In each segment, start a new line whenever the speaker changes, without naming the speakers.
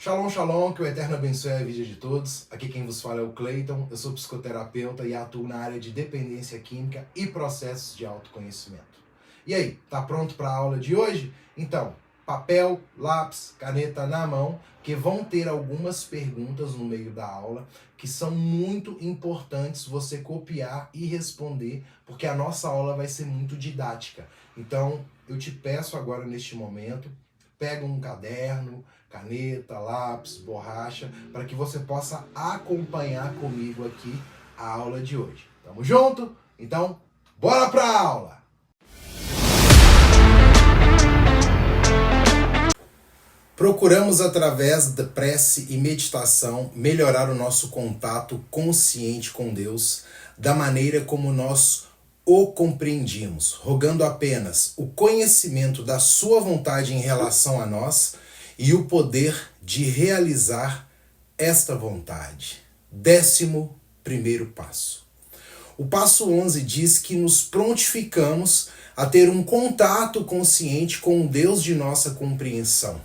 Shalom, shalom, que o Eterno abençoe a vida de todos. Aqui quem vos fala é o Cleiton, eu sou psicoterapeuta e atuo na área de dependência química e processos de autoconhecimento. E aí, tá pronto para a aula de hoje? Então, papel, lápis, caneta na mão, que vão ter algumas perguntas no meio da aula que são muito importantes você copiar e responder, porque a nossa aula vai ser muito didática. Então, eu te peço agora neste momento, pega um caderno, caneta, lápis, borracha, para que você possa acompanhar comigo aqui a aula de hoje. Tamo junto? Então, bora pra aula! Procuramos, através da prece e meditação, melhorar o nosso contato consciente com Deus, da maneira como nós o compreendimos, rogando apenas o conhecimento da sua vontade em relação a nós e o poder de realizar esta vontade. 11º passo. O passo 11 diz que nos prontificamos a ter um contato consciente com o Deus de nossa compreensão.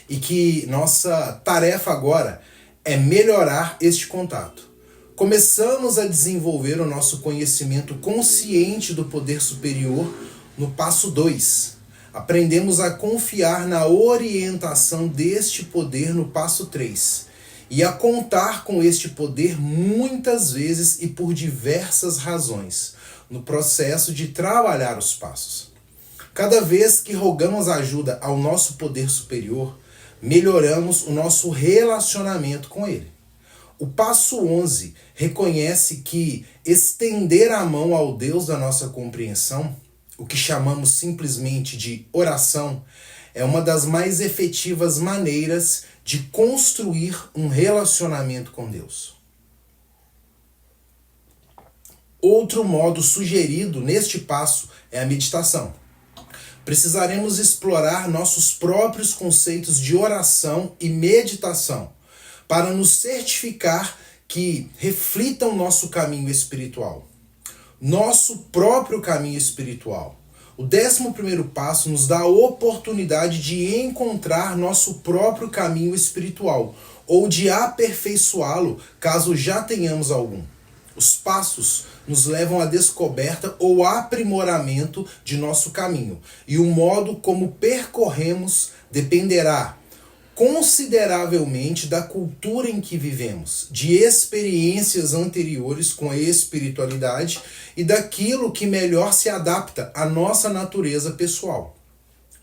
E que nossa tarefa agora é melhorar este contato. Começamos a desenvolver o nosso conhecimento consciente do poder superior no passo 2. Aprendemos a confiar na orientação deste poder no passo 3. E a contar com este poder muitas vezes e por diversas razões no processo de trabalhar os passos. Cada vez que rogamos ajuda ao nosso poder superior, melhoramos o nosso relacionamento com ele. O passo 11 reconhece que estender a mão ao Deus da nossa compreensão, o que chamamos simplesmente de oração, é uma das mais efetivas maneiras de construir um relacionamento com Deus. Outro modo sugerido neste passo é a meditação. Precisaremos explorar nossos próprios conceitos de oração e meditação para nos certificar que reflitam nosso caminho espiritual. Nosso próprio caminho espiritual. O 11º passo nos dá a oportunidade de encontrar nosso próprio caminho espiritual ou de aperfeiçoá-lo caso já tenhamos algum. Os passos nos levam à descoberta ou aprimoramento de nosso caminho, e o modo como percorremos dependerá consideravelmente da cultura em que vivemos, de experiências anteriores com a espiritualidade e daquilo que melhor se adapta à nossa natureza pessoal.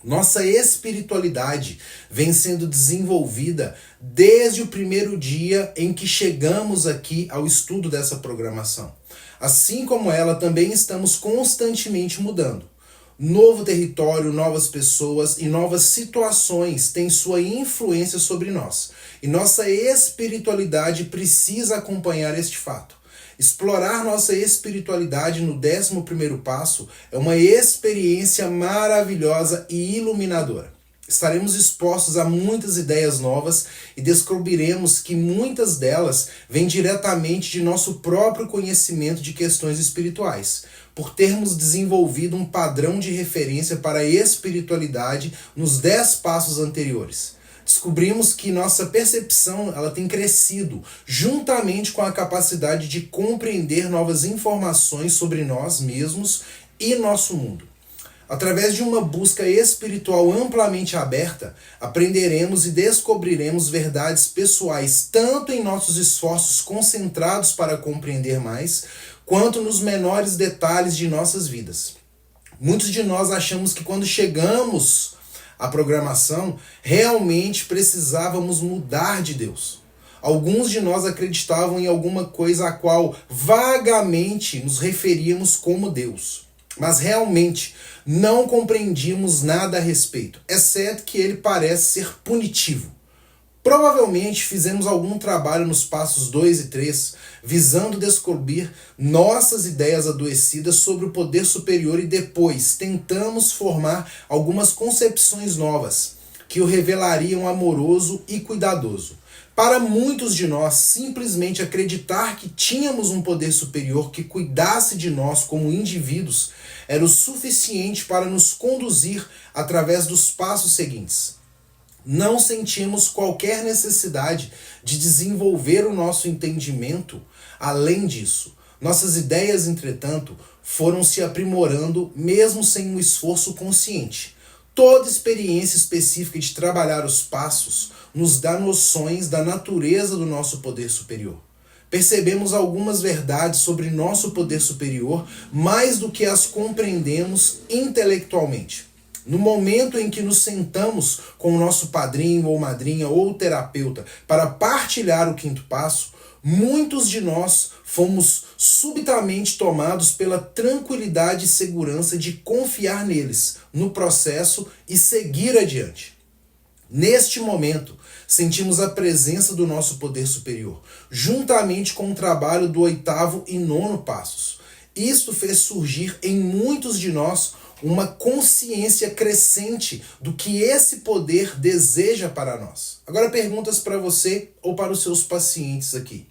Nossa espiritualidade vem sendo desenvolvida desde o primeiro dia em que chegamos aqui ao estudo dessa programação. Assim como ela, também estamos constantemente mudando. Novo território, novas pessoas e novas situações têm sua influência sobre nós. E nossa espiritualidade precisa acompanhar este fato. Explorar nossa espiritualidade no 11º passo é uma experiência maravilhosa e iluminadora. Estaremos expostos a muitas ideias novas e descobriremos que muitas delas vêm diretamente de nosso próprio conhecimento de questões espirituais, por termos desenvolvido um padrão de referência para a espiritualidade nos 10 passos anteriores. Descobrimos que nossa percepção ela tem crescido juntamente com a capacidade de compreender novas informações sobre nós mesmos e nosso mundo. Através de uma busca espiritual amplamente aberta, aprenderemos e descobriremos verdades pessoais tanto em nossos esforços concentrados para compreender mais, quanto nos menores detalhes de nossas vidas. Muitos de nós achamos que quando chegamos à programação, realmente precisávamos mudar de Deus. Alguns de nós acreditavam em alguma coisa a qual vagamente nos referíamos como Deus. Mas realmente não compreendíamos nada a respeito, exceto que ele parece ser punitivo. Provavelmente fizemos algum trabalho nos passos 2 e 3, visando descobrir nossas ideias adoecidas sobre o poder superior e depois tentamos formar algumas concepções novas, que o revelariam amoroso e cuidadoso. Para muitos de nós, simplesmente acreditar que tínhamos um poder superior que cuidasse de nós como indivíduos era o suficiente para nos conduzir através dos passos seguintes. Não sentimos qualquer necessidade de desenvolver o nosso entendimento além disso. Nossas ideias, entretanto, foram se aprimorando mesmo sem um esforço consciente. Toda experiência específica de trabalhar os passos nos dá noções da natureza do nosso poder superior. Percebemos algumas verdades sobre nosso poder superior mais do que as compreendemos intelectualmente. No momento em que nos sentamos com o nosso padrinho ou madrinha ou terapeuta para partilhar o quinto passo, muitos de nós fomos subitamente tomados pela tranquilidade e segurança de confiar neles, no processo e seguir adiante. Neste momento, sentimos a presença do nosso poder superior, juntamente com o trabalho do 8º e 9º passos. Isto fez surgir em muitos de nós uma consciência crescente do que esse poder deseja para nós. Agora perguntas para você ou para os seus pacientes aqui.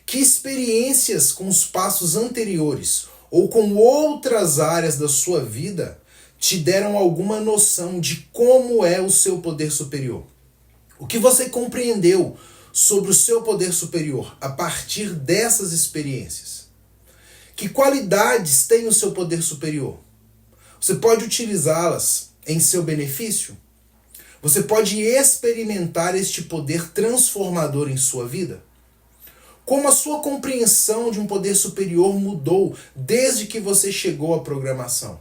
Que experiências com os passos anteriores ou com outras áreas da sua vida te deram alguma noção de como é o seu poder superior? O que você compreendeu sobre o seu poder superior a partir dessas experiências? Que qualidades tem o seu poder superior? Você pode utilizá-las em seu benefício? Você pode experimentar este poder transformador em sua vida? Como a sua compreensão de um poder superior mudou desde que você chegou à programação?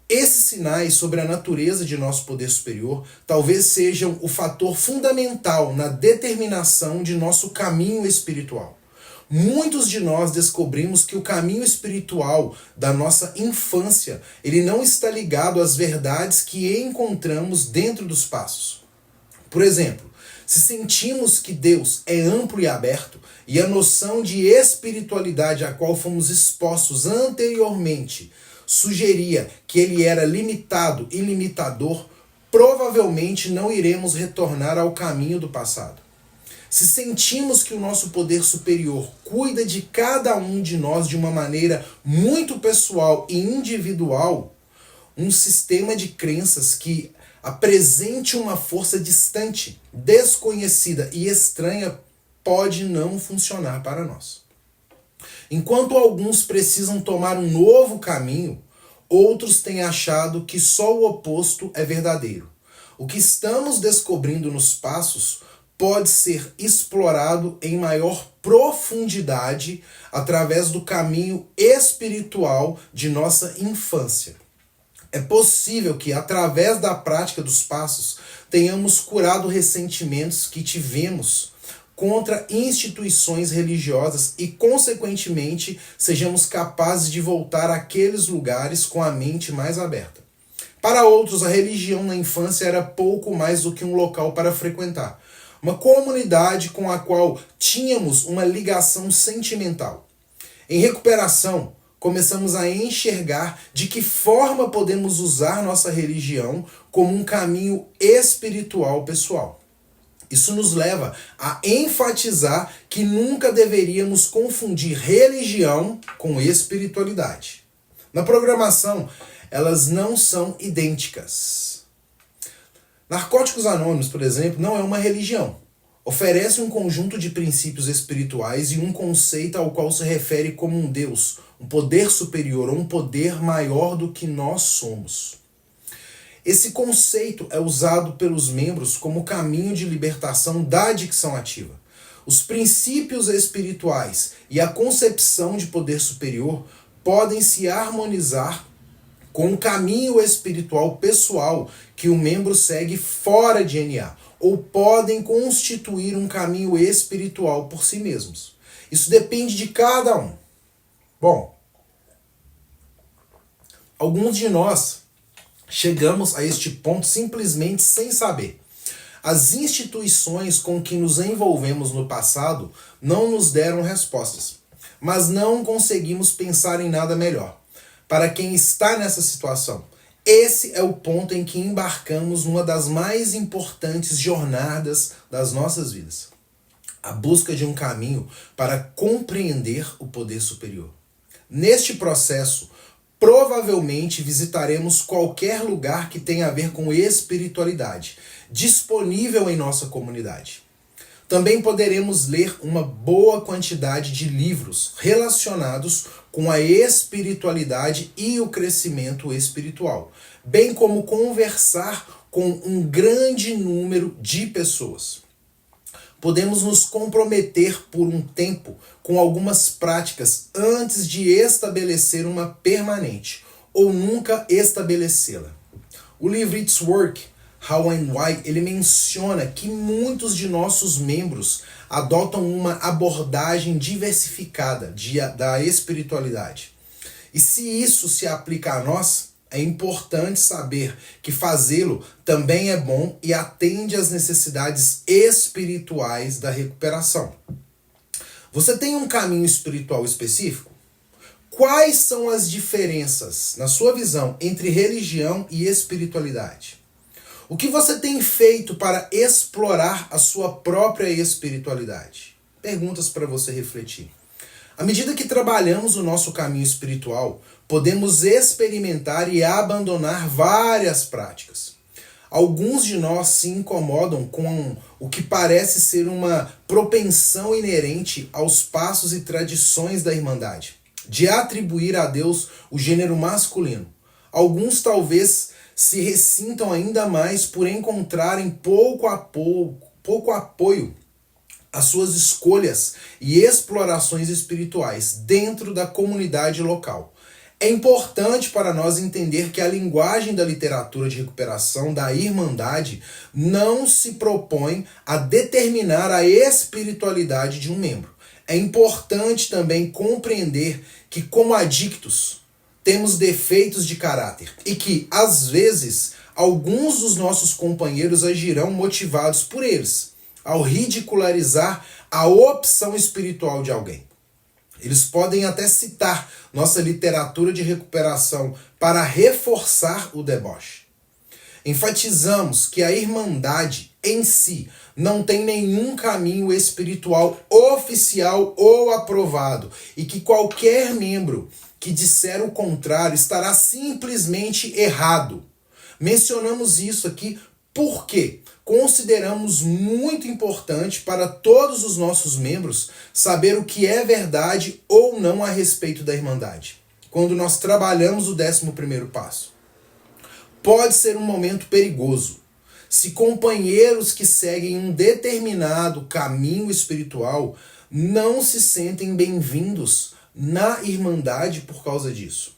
Esses sinais sobre a natureza de nosso poder superior talvez sejam o fator fundamental na determinação de nosso caminho espiritual. Muitos de nós descobrimos que o caminho espiritual da nossa infância, ele não está ligado às verdades que encontramos dentro dos passos. Por exemplo, se sentimos que Deus é amplo e aberto, e a noção de espiritualidade a qual fomos expostos anteriormente sugeria que ele era limitado e limitador, provavelmente não iremos retornar ao caminho do passado. Se sentimos que o nosso poder superior cuida de cada um de nós de uma maneira muito pessoal e individual, um sistema de crenças que apresente uma força distante, desconhecida e estranha pode não funcionar para nós. Enquanto alguns precisam tomar um novo caminho, outros têm achado que só o oposto é verdadeiro. O que estamos descobrindo nos passos pode ser explorado em maior profundidade através do caminho espiritual de nossa infância. É possível que, através da prática dos passos, tenhamos curado ressentimentos que tivemos contra instituições religiosas e, consequentemente, sejamos capazes de voltar àqueles lugares com a mente mais aberta. Para outros, a religião na infância era pouco mais do que um local para frequentar, uma comunidade com a qual tínhamos uma ligação sentimental. Em recuperação, começamos a enxergar de que forma podemos usar nossa religião como um caminho espiritual pessoal. Isso nos leva a enfatizar que nunca deveríamos confundir religião com espiritualidade. Na programação, elas não são idênticas. Narcóticos Anônimos, por exemplo, não é uma religião. Oferece um conjunto de princípios espirituais e um conceito ao qual se refere como um Deus, um poder superior ou um poder maior do que nós somos. Esse conceito é usado pelos membros como caminho de libertação da adicção ativa. Os princípios espirituais e a concepção de poder superior podem se harmonizar com o caminho espiritual pessoal que o membro segue fora de NA, ou podem constituir um caminho espiritual por si mesmos. Isso depende de cada um. Bom, alguns de nós chegamos a este ponto simplesmente sem saber. As instituições com que nos envolvemos no passado não nos deram respostas, mas não conseguimos pensar em nada melhor. Para quem está nessa situação, esse é o ponto em que embarcamos numa das mais importantes jornadas das nossas vidas. A busca de um caminho para compreender o poder superior. Neste processo, provavelmente visitaremos qualquer lugar que tenha a ver com espiritualidade, disponível em nossa comunidade. Também poderemos ler uma boa quantidade de livros relacionados com a espiritualidade e o crescimento espiritual, bem como conversar com um grande número de pessoas. Podemos nos comprometer por um tempo com algumas práticas antes de estabelecer uma permanente, ou nunca estabelecê-la. O livro It's Work, How and Why, ele menciona que muitos de nossos membros adotam uma abordagem diversificada da espiritualidade. E se isso se aplica a nós, é importante saber que fazê-lo também é bom e atende às necessidades espirituais da recuperação. Você tem um caminho espiritual específico? Quais são as diferenças, na sua visão, entre religião e espiritualidade? O que você tem feito para explorar a sua própria espiritualidade? Perguntas para você refletir. À medida que trabalhamos o nosso caminho espiritual, podemos experimentar e abandonar várias práticas. Alguns de nós se incomodam com o que parece ser uma propensão inerente aos passos e tradições da Irmandade, de atribuir a Deus o gênero masculino. Alguns talvez se ressintam ainda mais por encontrarem pouco apoio às suas escolhas e explorações espirituais dentro da comunidade local. É importante para nós entender que a linguagem da literatura de recuperação da Irmandade não se propõe a determinar a espiritualidade de um membro. É importante também compreender que, como adictos, temos defeitos de caráter e que, às vezes, alguns dos nossos companheiros agirão motivados por eles, ao ridicularizar a opção espiritual de alguém. Eles podem até citar nossa literatura de recuperação para reforçar o deboche. Enfatizamos que a Irmandade em si não tem nenhum caminho espiritual oficial ou aprovado e que qualquer membro que disser o contrário estará simplesmente errado. Mencionamos isso aqui porque consideramos muito importante para todos os nossos membros saber o que é verdade ou não a respeito da Irmandade, quando nós trabalhamos o 11º passo. Pode ser um momento perigoso. Se companheiros que seguem um determinado caminho espiritual não se sentem bem-vindos na Irmandade por causa disso.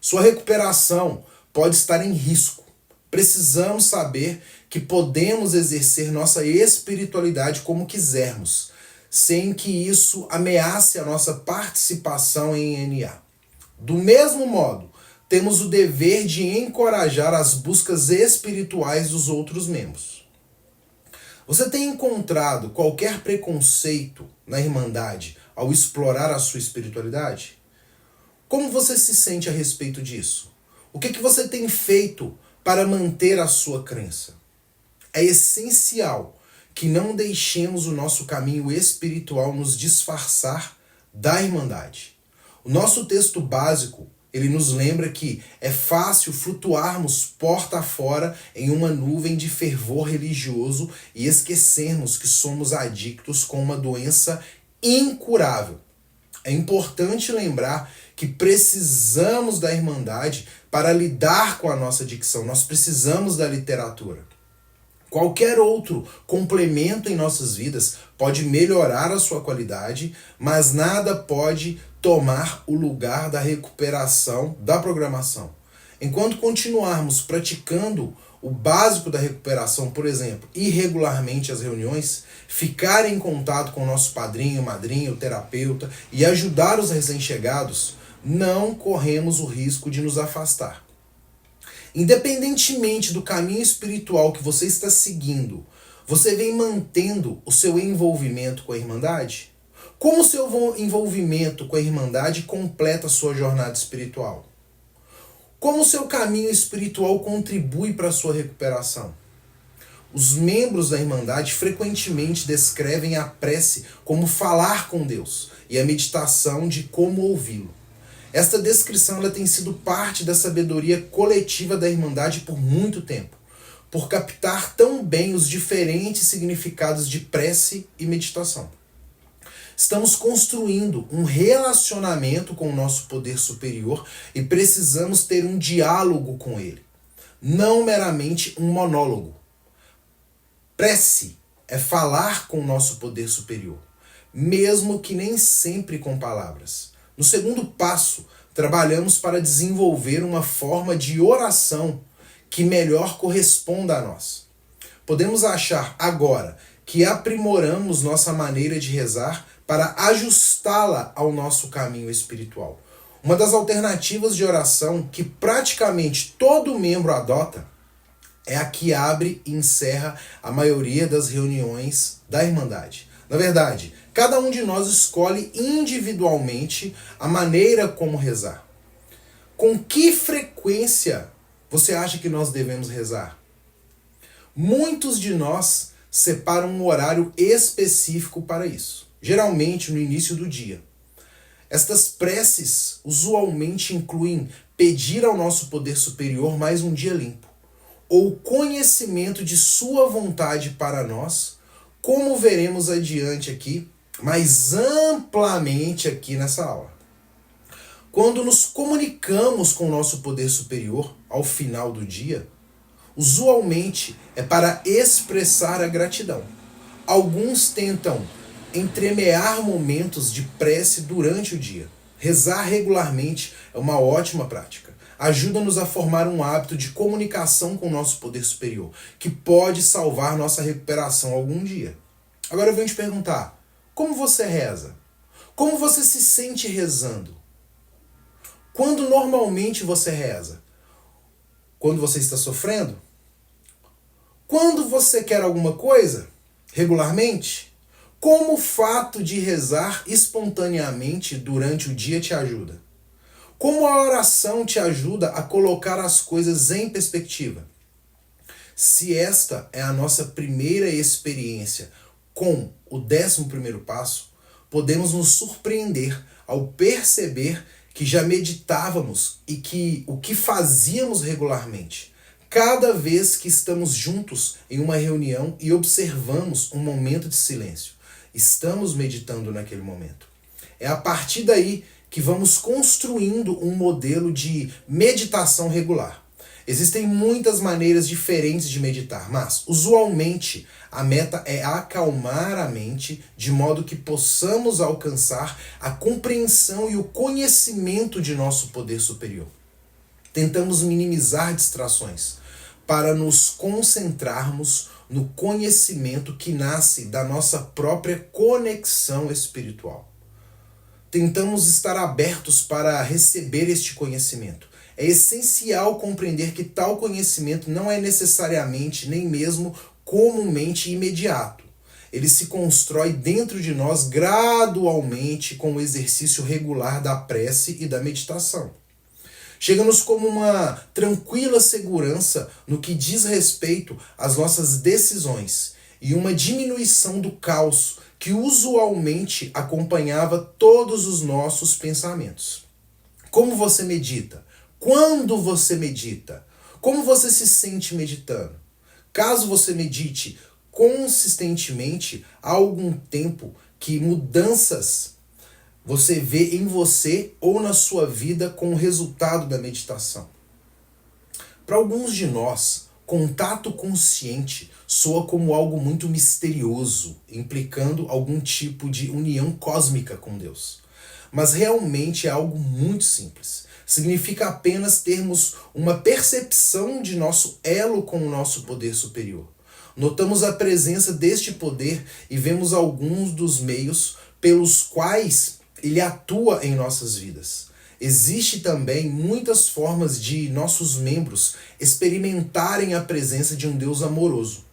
Sua recuperação pode estar em risco. Precisamos saber que podemos exercer nossa espiritualidade como quisermos, sem que isso ameace a nossa participação em NA. Do mesmo modo, temos o dever de encorajar as buscas espirituais dos outros membros. Você tem encontrado qualquer preconceito na Irmandade ao explorar a sua espiritualidade? Como você se sente a respeito disso? O que você tem feito para manter a sua crença? É essencial que não deixemos o nosso caminho espiritual nos disfarçar da Irmandade. O nosso texto básico, ele nos lembra que é fácil flutuarmos porta fora em uma nuvem de fervor religioso e esquecermos que somos adictos com uma doença incurável. É importante lembrar que precisamos da Irmandade para lidar com a nossa adicção. Nós precisamos da literatura. Qualquer outro complemento em nossas vidas pode melhorar a sua qualidade, mas nada pode tomar o lugar da recuperação da programação. Enquanto continuarmos praticando o básico da recuperação, por exemplo, irregularmente as reuniões, ficar em contato com o nosso padrinho, madrinha, o terapeuta e ajudar os recém-chegados, não corremos o risco de nos afastar. Independentemente do caminho espiritual que você está seguindo, você vem mantendo o seu envolvimento com a Irmandade? Como o seu envolvimento com a Irmandade completa a sua jornada espiritual? Como o seu caminho espiritual contribui para a sua recuperação? Os membros da Irmandade frequentemente descrevem a prece como falar com Deus e a meditação de como ouvi-lo. Esta descrição ela tem sido parte da sabedoria coletiva da Irmandade por muito tempo, por captar tão bem os diferentes significados de prece e meditação. Estamos construindo um relacionamento com o nosso poder superior e precisamos ter um diálogo com ele, não meramente um monólogo. Prece é falar com o nosso poder superior, mesmo que nem sempre com palavras. No segundo passo, trabalhamos para desenvolver uma forma de oração que melhor corresponda a nós. Podemos achar agora que aprimoramos nossa maneira de rezar para ajustá-la ao nosso caminho espiritual. Uma das alternativas de oração que praticamente todo membro adota é a que abre e encerra a maioria das reuniões da Irmandade. Na verdade, cada um de nós escolhe individualmente a maneira como rezar. Com que frequência você acha que nós devemos rezar? Muitos de nós separam um horário específico para isso, geralmente no início do dia. Estas preces usualmente incluem pedir ao nosso poder superior mais um dia limpo, ou conhecimento de sua vontade para nós, como veremos adiante aqui, mais amplamente aqui nessa aula. Quando nos comunicamos com o nosso poder superior ao final do dia, usualmente é para expressar a gratidão. Alguns tentam entremear momentos de prece durante o dia. Rezar regularmente é uma ótima prática. Ajuda-nos a formar um hábito de comunicação com o nosso poder superior, que pode salvar nossa recuperação algum dia. Agora eu venho te perguntar, como você reza? Como você se sente rezando? Quando normalmente você reza? Quando você está sofrendo? Quando você quer alguma coisa? Regularmente? Como o fato de rezar espontaneamente durante o dia te ajuda? Como a oração te ajuda a colocar as coisas em perspectiva? Se esta é a nossa primeira experiência com o 11º passo, podemos nos surpreender ao perceber que já meditávamos e que o que fazíamos regularmente. Cada vez que estamos juntos em uma reunião e observamos um momento de silêncio, estamos meditando naquele momento. É a partir daí que vamos construindo um modelo de meditação regular. Existem muitas maneiras diferentes de meditar, mas, usualmente, a meta é acalmar a mente de modo que possamos alcançar a compreensão e o conhecimento de nosso poder superior. Tentamos minimizar distrações para nos concentrarmos no conhecimento que nasce da nossa própria conexão espiritual. Tentamos estar abertos para receber este conhecimento. É essencial compreender que tal conhecimento não é necessariamente, nem mesmo comumente imediato. Ele se constrói dentro de nós gradualmente com o exercício regular da prece e da meditação. Chega-nos como uma tranquila segurança no que diz respeito às nossas decisões e uma diminuição do caos que usualmente acompanhava todos os nossos pensamentos. Como você medita? Quando você medita? Como você se sente meditando? Caso você medite consistentemente há algum tempo, que mudanças você vê em você ou na sua vida com o resultado da meditação? Para alguns de nós, contato consciente soa como algo muito misterioso, implicando algum tipo de união cósmica com Deus. Mas realmente é algo muito simples. Significa apenas termos uma percepção de nosso elo com o nosso poder superior. Notamos a presença deste poder e vemos alguns dos meios pelos quais ele atua em nossas vidas. Existe também muitas formas de nossos membros experimentarem a presença de um Deus amoroso,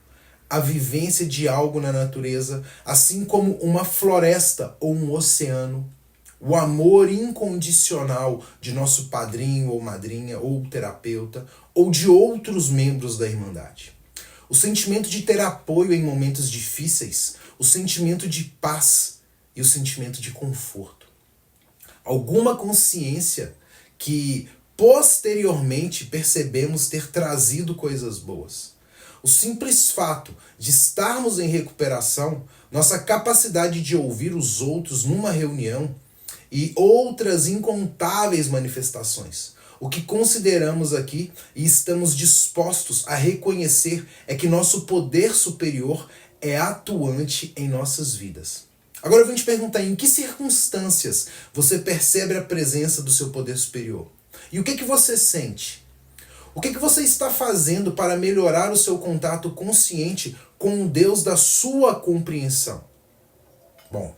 a vivência de algo na natureza, assim como uma floresta ou um oceano, o amor incondicional de nosso padrinho ou madrinha ou terapeuta ou de outros membros da Irmandade. O sentimento de ter apoio em momentos difíceis, o sentimento de paz e o sentimento de conforto. Alguma consciência que posteriormente percebemos ter trazido coisas boas. O simples fato de estarmos em recuperação, nossa capacidade de ouvir os outros numa reunião e outras incontáveis manifestações. O que consideramos aqui e estamos dispostos a reconhecer é que nosso poder superior é atuante em nossas vidas. Agora eu vou te perguntar, em que circunstâncias você percebe a presença do seu poder superior? E o que você sente? O que você está fazendo para melhorar o seu contato consciente com o Deus da sua compreensão? Bom,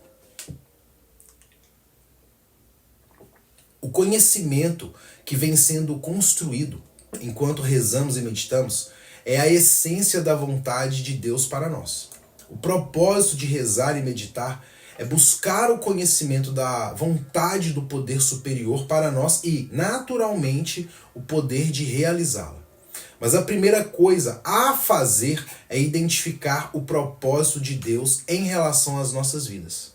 o conhecimento que vem sendo construído enquanto rezamos e meditamos é a essência da vontade de Deus para nós. O propósito de rezar e meditar é buscar o conhecimento da vontade do poder superior para nós e, naturalmente, o poder de realizá-la. Mas a primeira coisa a fazer é identificar o propósito de Deus em relação às nossas vidas.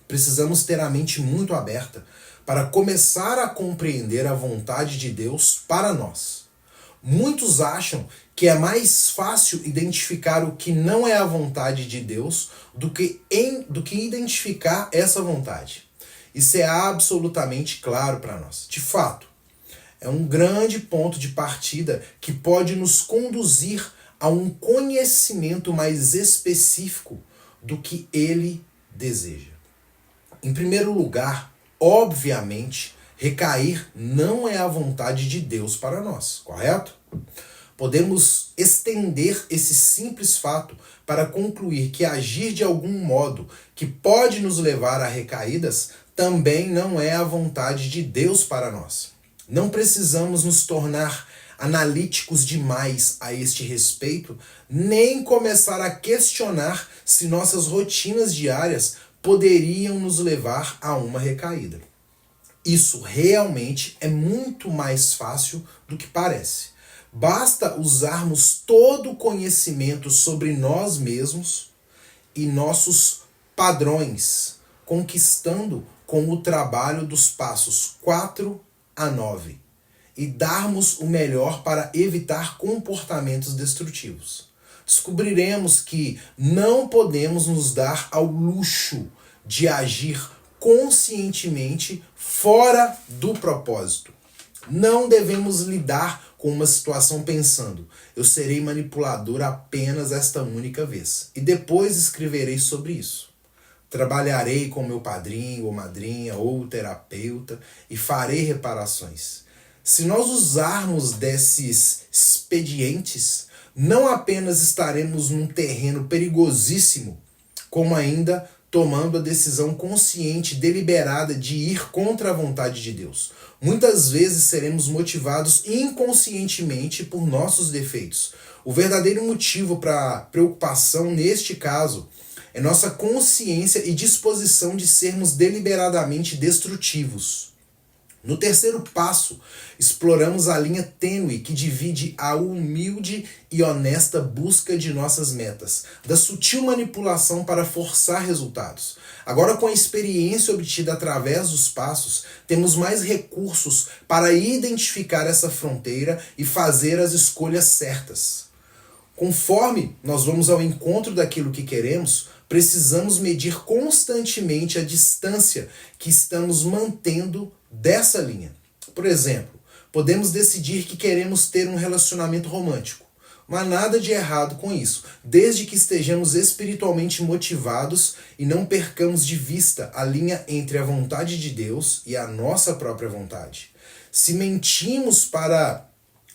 Precisamos ter a mente muito aberta para começar a compreender a vontade de Deus para nós. Muitos acham que é mais fácil identificar o que não é a vontade de Deus do que identificar essa vontade. Isso é absolutamente claro para nós. De fato, é um grande ponto de partida que pode nos conduzir a um conhecimento mais específico do que Ele deseja. Em primeiro lugar, obviamente, recair não é a vontade de Deus para nós, correto? Podemos estender esse simples fato para concluir que agir de algum modo que pode nos levar a recaídas também não é a vontade de Deus para nós. Não precisamos nos tornar analíticos demais a este respeito, nem começar a questionar se nossas rotinas diárias poderiam nos levar a uma recaída. Isso realmente é muito mais fácil do que parece. Basta usarmos todo o conhecimento sobre nós mesmos e nossos padrões, conquistando com o trabalho dos passos 4 a 9, e darmos o melhor para evitar comportamentos destrutivos. Descobriremos que não podemos nos dar ao luxo de agir conscientemente fora do propósito. Não devemos lidar com uma situação pensando, eu serei manipulador apenas esta única vez, e depois escreverei sobre isso. Trabalharei com meu padrinho ou madrinha ou terapeuta e farei reparações. Se nós usarmos desses expedientes, não apenas estaremos num terreno perigosíssimo, como ainda tomando a decisão consciente e deliberada de ir contra a vontade de Deus. Muitas vezes seremos motivados inconscientemente por nossos defeitos. O verdadeiro motivo para preocupação neste caso é nossa consciência e disposição de sermos deliberadamente destrutivos. No terceiro passo, exploramos a linha tênue que divide a humilde e honesta busca de nossas metas, da sutil manipulação para forçar resultados. Agora, com a experiência obtida através dos passos, temos mais recursos para identificar essa fronteira e fazer as escolhas certas. Conforme nós vamos ao encontro daquilo que queremos, precisamos medir constantemente a distância que estamos mantendo dessa linha. Por exemplo, podemos decidir que queremos ter um relacionamento romântico. Não há nada de errado com isso, desde que estejamos espiritualmente motivados e não percamos de vista a linha entre a vontade de Deus e a nossa própria vontade. Se mentimos para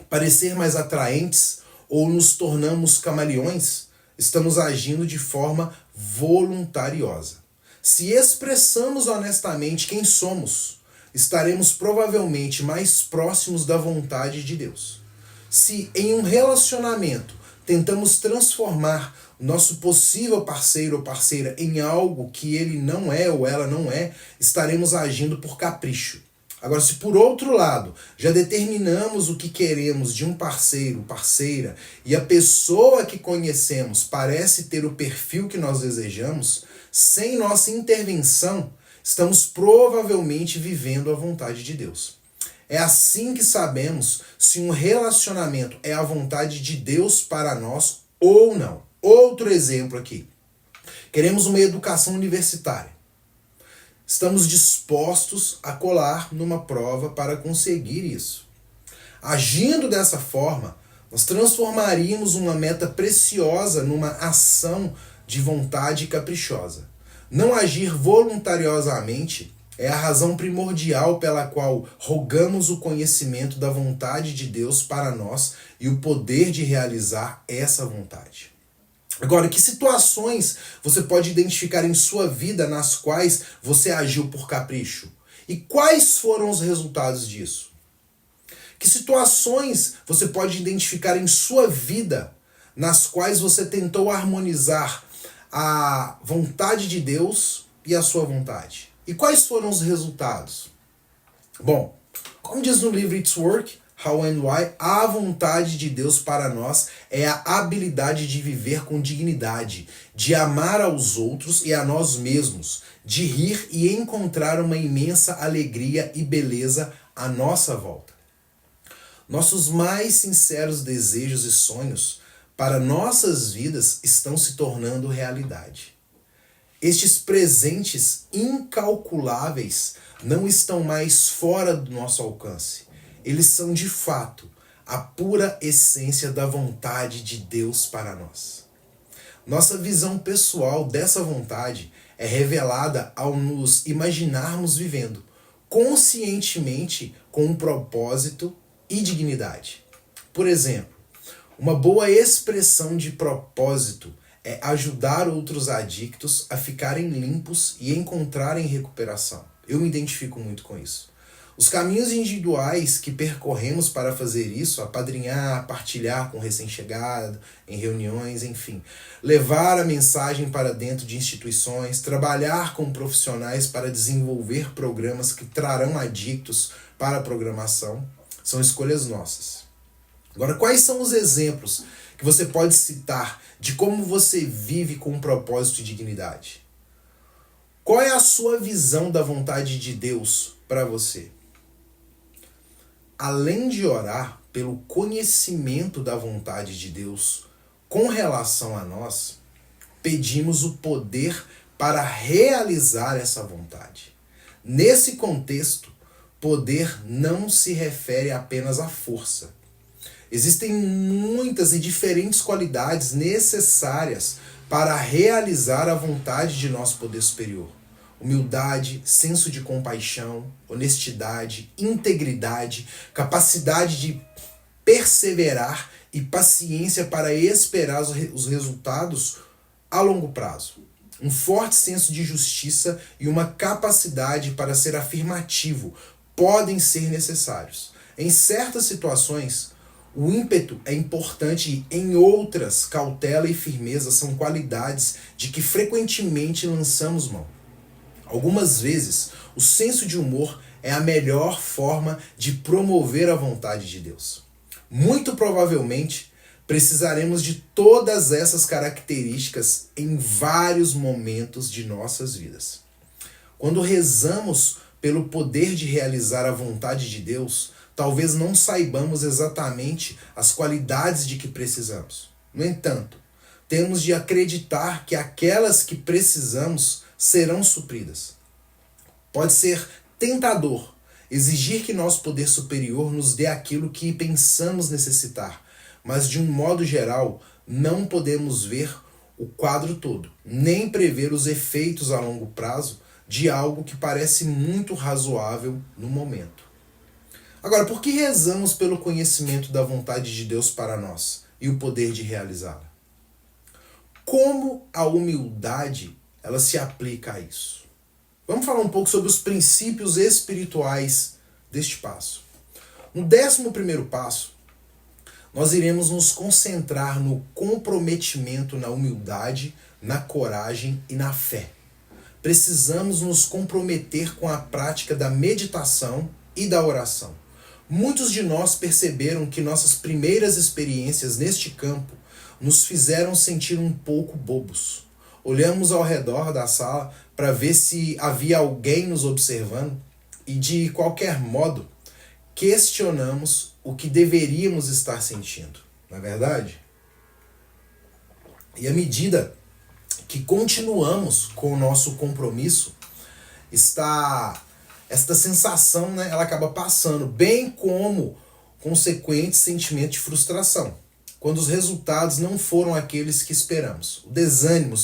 parecer mais atraentes ou nos tornamos camaleões, estamos agindo de forma voluntariosa. Se expressamos honestamente quem somos, estaremos provavelmente mais próximos da vontade de Deus. Se em um relacionamento tentamos transformar nosso possível parceiro ou parceira em algo que ele não é ou ela não é, estaremos agindo por capricho. Agora, se por outro lado já determinamos o que queremos de um parceiro, parceira, e a pessoa que conhecemos parece ter o perfil que nós desejamos, sem nossa intervenção, estamos provavelmente vivendo a vontade de Deus. É assim que sabemos se um relacionamento é a vontade de Deus para nós ou não. Outro exemplo aqui. Queremos uma educação universitária. Estamos dispostos a colar numa prova para conseguir isso. Agindo dessa forma, nós transformaríamos uma meta preciosa numa ação de vontade caprichosa. Não agir voluntariosamente é a razão primordial pela qual rogamos o conhecimento da vontade de Deus para nós e o poder de realizar essa vontade. Agora, que situações você pode identificar em sua vida nas quais você agiu por capricho? E quais foram os resultados disso? Que situações você pode identificar em sua vida nas quais você tentou harmonizar a vontade de Deus e a sua vontade? E quais foram os resultados? Bom, como diz no livro It's Work, How and Why, a vontade de Deus para nós é a habilidade de viver com dignidade, de amar aos outros e a nós mesmos, de rir e encontrar uma imensa alegria e beleza à nossa volta. Nossos mais sinceros desejos e sonhos para nossas vidas estão se tornando realidade. Estes presentes incalculáveis não estão mais fora do nosso alcance. Eles são, de fato, a pura essência da vontade de Deus para nós. Nossa visão pessoal dessa vontade é revelada ao nos imaginarmos vivendo conscientemente com um propósito e dignidade. Por exemplo, uma boa expressão de propósito é ajudar outros adictos a ficarem limpos e encontrarem recuperação. Eu me identifico muito com isso. Os caminhos individuais que percorremos para fazer isso, apadrinhar, partilhar com o recém-chegado, em reuniões, enfim. Levar a mensagem para dentro de instituições, trabalhar com profissionais para desenvolver programas que trarão adictos para a programação, são escolhas nossas. Agora, quais são os exemplos que você pode citar de como você vive com um propósito e dignidade? Qual é a sua visão da vontade de Deus para você? Além de orar pelo conhecimento da vontade de Deus com relação a nós, pedimos o poder para realizar essa vontade. Nesse contexto, poder não se refere apenas à força. Existem muitas e diferentes qualidades necessárias para realizar a vontade de nosso poder superior. Humildade, senso de compaixão, honestidade, integridade, capacidade de perseverar e paciência para esperar os resultados a longo prazo. Um forte senso de justiça e uma capacidade para ser afirmativo podem ser necessários. Em certas situações, o ímpeto é importante e, em outras, cautela e firmeza são qualidades de que frequentemente lançamos mão. Algumas vezes, o senso de humor é a melhor forma de promover a vontade de Deus. Muito provavelmente, precisaremos de todas essas características em vários momentos de nossas vidas. Quando rezamos pelo poder de realizar a vontade de Deus, talvez não saibamos exatamente as qualidades de que precisamos. No entanto, temos de acreditar que aquelas que precisamos serão supridas. Pode ser tentador exigir que nosso poder superior nos dê aquilo que pensamos necessitar, mas de um modo geral não podemos ver o quadro todo, nem prever os efeitos a longo prazo de algo que parece muito razoável no momento. Agora, por que rezamos pelo conhecimento da vontade de Deus para nós e o poder de realizá-la? Como a humildade ela se aplica a isso? Vamos falar um pouco sobre os princípios espirituais deste passo. No 11º passo, nós iremos nos concentrar no comprometimento na humildade, na coragem e na fé. Precisamos nos comprometer com a prática da meditação e da oração. Muitos de nós perceberam que nossas primeiras experiências neste campo nos fizeram sentir um pouco bobos. Olhamos ao redor da sala para ver se havia alguém nos observando e, de qualquer modo, questionamos o que deveríamos estar sentindo, não é verdade? E à medida que continuamos com o nosso compromisso, esta sensação, né, ela acaba passando, bem como consequente sentimento de frustração, quando os resultados não foram aqueles que esperamos. O desânimo,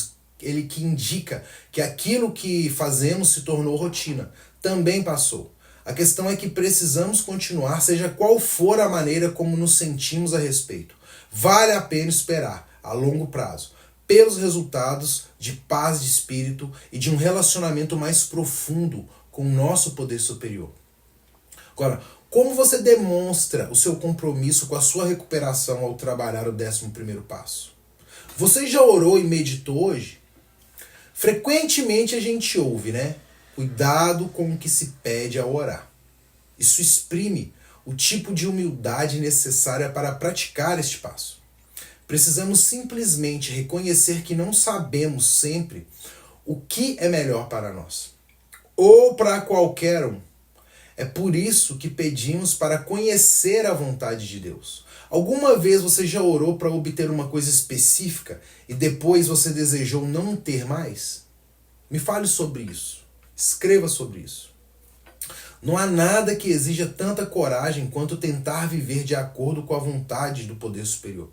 ele que indica que aquilo que fazemos se tornou rotina, também passou. A questão é que precisamos continuar, seja qual for a maneira como nos sentimos a respeito. Vale a pena esperar, a longo prazo, pelos resultados de paz de espírito e de um relacionamento mais profundo com o nosso poder superior. Agora, como você demonstra o seu compromisso com a sua recuperação ao trabalhar o 11º passo? Você já orou e meditou hoje? Frequentemente a gente ouve, né? Cuidado com o que se pede ao orar. Isso exprime o tipo de humildade necessária para praticar este passo. Precisamos simplesmente reconhecer que não sabemos sempre o que é melhor para nós, ou para qualquer um. É por isso que pedimos para conhecer a vontade de Deus. Alguma vez você já orou para obter uma coisa específica e depois você desejou não ter mais? Me fale sobre isso. Escreva sobre isso. Não há nada que exija tanta coragem quanto tentar viver de acordo com a vontade do poder superior,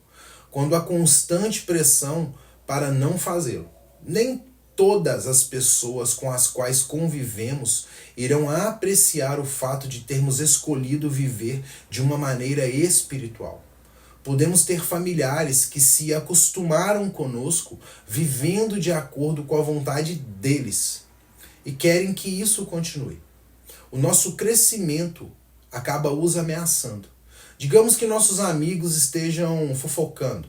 quando há constante pressão para não fazê-lo. Nem todas as pessoas com as quais convivemos irão apreciar o fato de termos escolhido viver de uma maneira espiritual. Podemos ter familiares que se acostumaram conosco vivendo de acordo com a vontade deles e querem que isso continue. O nosso crescimento acaba os ameaçando. Digamos que nossos amigos estejam fofocando.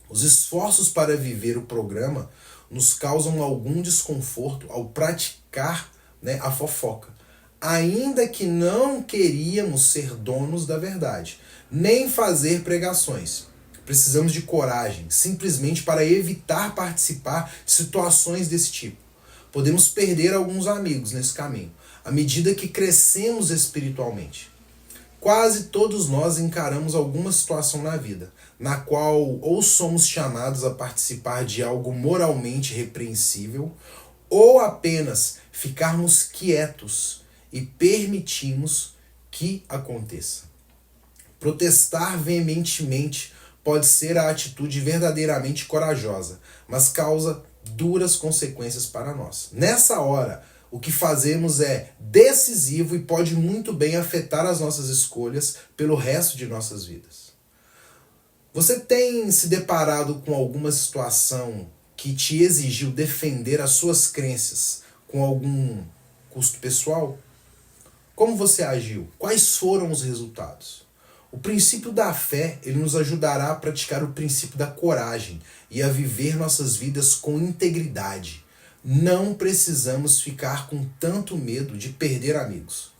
Os esforços para viver o programa nos causam algum desconforto ao praticar, né, a fofoca. Ainda que não queríamos ser donos da verdade, nem fazer pregações. Precisamos de coragem, simplesmente para evitar participar de situações desse tipo. Podemos perder alguns amigos nesse caminho, à medida que crescemos espiritualmente. Quase todos nós encaramos alguma situação na vida, na qual ou somos chamados a participar de algo moralmente repreensível, ou apenas ficarmos quietos e permitimos que aconteça. Protestar veementemente pode ser a atitude verdadeiramente corajosa, mas causa duras consequências para nós. Nessa hora, o que fazemos é decisivo e pode muito bem afetar as nossas escolhas pelo resto de nossas vidas. Você tem se deparado com alguma situação que te exigiu defender as suas crenças com algum custo pessoal? Como você agiu? Quais foram os resultados? O princípio da fé, ele nos ajudará a praticar o princípio da coragem e a viver nossas vidas com integridade. Não precisamos ficar com tanto medo de perder amigos,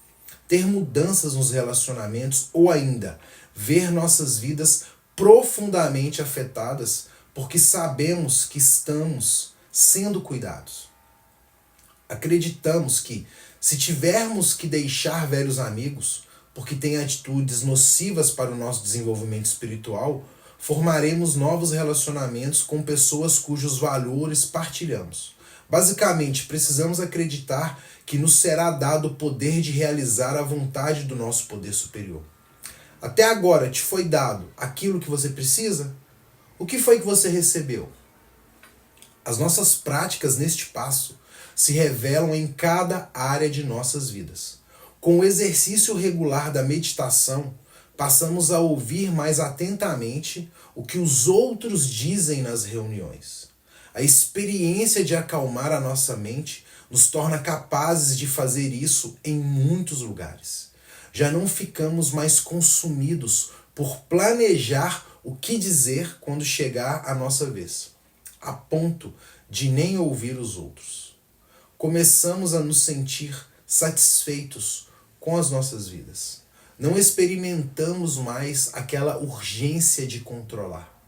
ter mudanças nos relacionamentos ou ainda ver nossas vidas profundamente afetadas porque sabemos que estamos sendo cuidados. Acreditamos que, se tivermos que deixar velhos amigos porque têm atitudes nocivas para o nosso desenvolvimento espiritual, formaremos novos relacionamentos com pessoas cujos valores partilhamos. Basicamente, precisamos acreditar que nos será dado o poder de realizar a vontade do nosso poder superior. Até agora te foi dado aquilo que você precisa? O que foi que você recebeu? As nossas práticas neste passo se revelam em cada área de nossas vidas. Com o exercício regular da meditação, passamos a ouvir mais atentamente o que os outros dizem nas reuniões. A experiência de acalmar a nossa mente nos torna capazes de fazer isso em muitos lugares. Já não ficamos mais consumidos por planejar o que dizer quando chegar a nossa vez, a ponto de nem ouvir os outros. Começamos a nos sentir satisfeitos com as nossas vidas. Não experimentamos mais aquela urgência de controlar.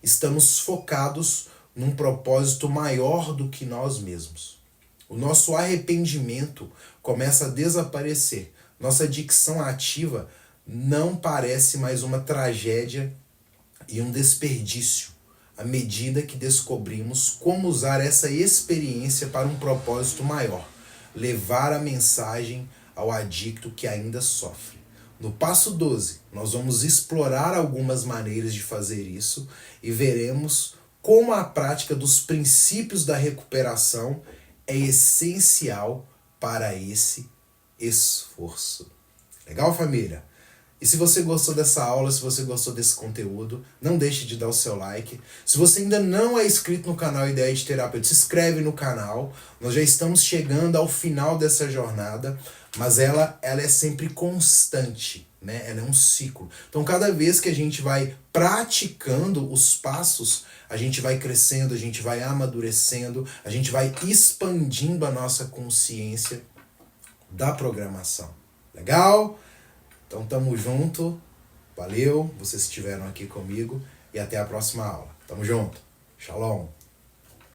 Estamos focados num propósito maior do que nós mesmos. O nosso arrependimento começa a desaparecer, nossa dicção ativa não parece mais uma tragédia e um desperdício, à medida que descobrimos como usar essa experiência para um propósito maior, levar a mensagem ao adicto que ainda sofre. No passo 12, nós vamos explorar algumas maneiras de fazer isso e veremos como a prática dos princípios da recuperação é essencial para esse esforço. Legal, família? E se você gostou dessa aula, se você gostou desse conteúdo, não deixe de dar o seu like. Se você ainda não é inscrito no canal Ideia de Terapeuta, se inscreve no canal. Nós já estamos chegando ao final dessa jornada, mas ela é sempre constante, né? Ela é um ciclo. Então, cada vez que a gente vai praticando os passos, a gente vai crescendo, a gente vai amadurecendo, a gente vai expandindo a nossa consciência da programação. Legal? Então tamo junto, valeu, vocês estiveram aqui comigo e até a próxima aula. Tamo junto, shalom!